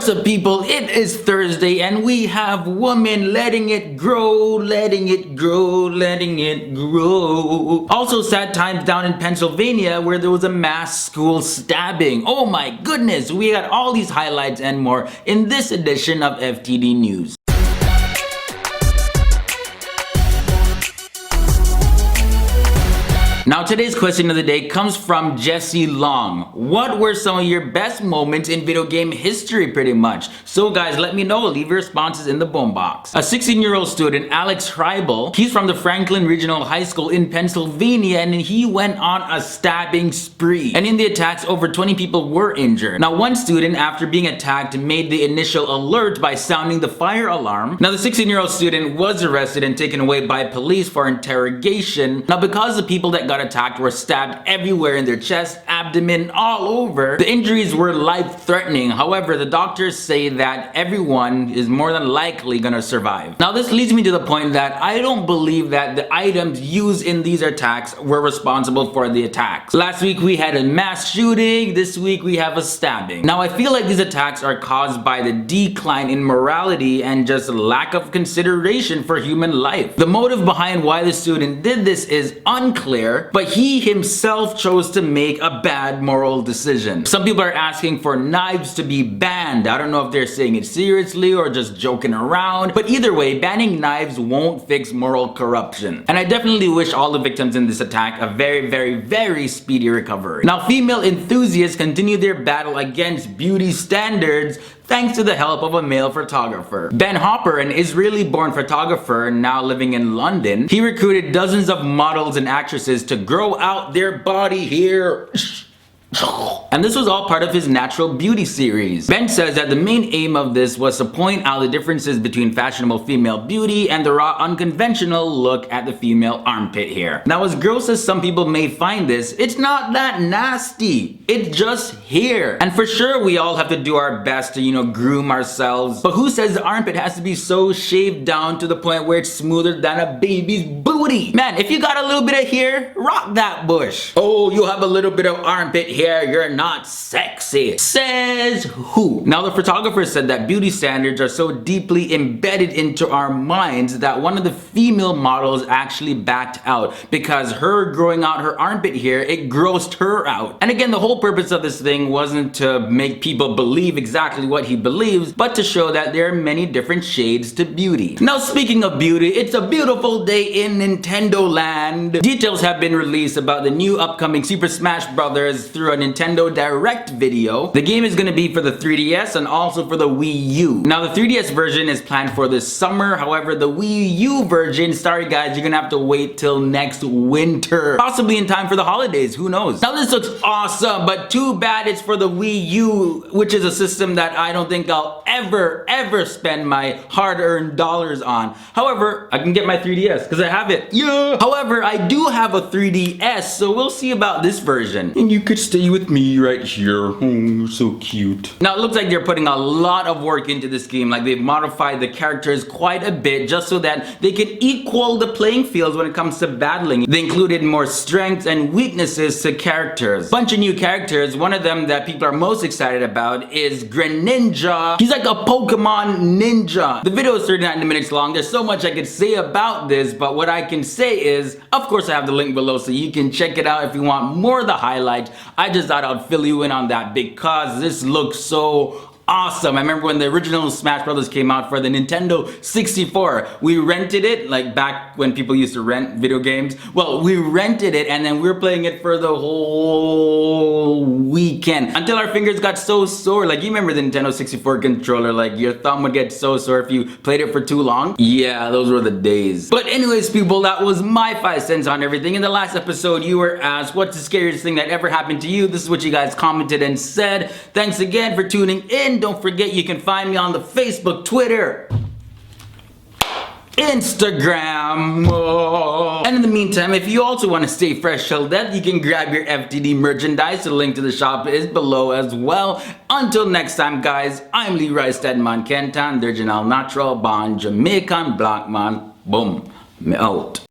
What's up, people? It is Thursday and we have women letting it grow, letting it grow, letting it grow. Also sad times down in Pennsylvania where there was a mass school stabbing. Oh my goodness, we got all these highlights and more in this edition of FTD News. Now today's question of the day comes from Jesse Long. What were some of your best moments in video game history, pretty much? So guys, let me know. Leave your responses in the boom box. A 16-year-old student, Alex Hreibel, he's from the Franklin Regional High School in Pennsylvania, and he went on a stabbing spree. And in the attacks, over 20 people were injured. Now one student, after being attacked, made the initial alert by sounding the fire alarm. Now the 16-year-old student was arrested and taken away by police for interrogation. Now because the people that got attacked were stabbed everywhere in their chest, abdomen, all over, the injuries were life-threatening. However, the doctors say that everyone is more than likely gonna survive. Now this leads me to the point that I don't believe that the items used in these attacks were responsible for the attacks. Last week we had a mass shooting, this week we have a stabbing. Now I feel like these attacks are caused by the decline in morality and just lack of consideration for human life. The motive behind why the student did this is unclear, but he himself chose to make a bad moral decision. Some people are asking for knives to be banned. I don't know if they're saying it seriously or just joking around, but either way, banning knives won't fix moral corruption. And I definitely wish all the victims in this attack a very speedy recovery. Now, female enthusiasts continue their battle against beauty standards thanks to the help of a male photographer. Ben Hopper, an Israeli-born photographer now living in London, he recruited dozens of models and actresses to grow out their body hair. And this was all part of his natural beauty series. Ben says that the main aim of this was to point out the differences between fashionable female beauty and the raw unconventional look at the female armpit hair. Now as gross as some people may find this, it's not that nasty. It's just hair. And for sure we all have to do our best to, groom ourselves. But who says the armpit has to be so shaved down to the point where it's smoother than a baby's booty? Man, if you got a little bit of hair, rock that bush. Oh, you have a little bit of armpit hair, you're not sexy. Says who? Now the photographer said that beauty standards are so deeply embedded into our minds that one of the female models actually backed out because her growing out her armpit hair, it grossed her out. And again, the whole purpose of this thing wasn't to make people believe exactly what he believes, but to show that there are many different shades to beauty. Now speaking of beauty, it's a beautiful day in Nintendo land. Details have been released about the new upcoming Super Smash Bros. Through a Nintendo Direct video. The game is going to be for the 3DS and also for the Wii U. Now the 3DS version is planned for this summer, however the Wii U version, sorry guys, you're gonna have to wait till next winter. Possibly in time for the holidays, who knows. Now this looks awesome, but too bad it's for the Wii U, which is a system that I don't think I'll ever spend my hard-earned dollars on. However, I can get my 3DS because I have it. Yeah! However, I do have a 3DS, so we'll see about this version. And you could stay with me right here. Oh, you're so cute. Now it looks like they're putting a lot of work into this game. Like they've modified the characters quite a bit just so that they can equal the playing fields when it comes to battling. They included more strengths and weaknesses to characters. Bunch of new characters. One of them that people are most excited about is Greninja. He's like a Pokemon ninja. The video is 39 minutes long. There's so much I could say about this, but what I can say is, of course I have the link below so you can check it out if you want more of the highlights. I just thought I'd fill you in on that because this looks so awesome. I remember when the original Smash Bros. Came out for the Nintendo 64. We rented it, like back when people used to rent video games. Well, we rented it and then we were playing it for the whole weekend until our fingers got so sore. Like, you remember the Nintendo 64 controller, like your thumb would get so sore if you played it for too long? Yeah, those were the days. But anyways, people, that was my 5 cents on everything. In the last episode, you were asked, what's the scariest thing that ever happened to you? This is what you guys commented and said. Thanks again for tuning in. Don't forget you can find me on the Facebook, Twitter, Instagram. And in the meantime, if you also want to stay fresh till death, you can grab your FTD merchandise. The link to the shop is below as well. Until next time, guys, I'm Leroy Stedman Kentan, the original natural born Jamaican black man. Boom. Me out.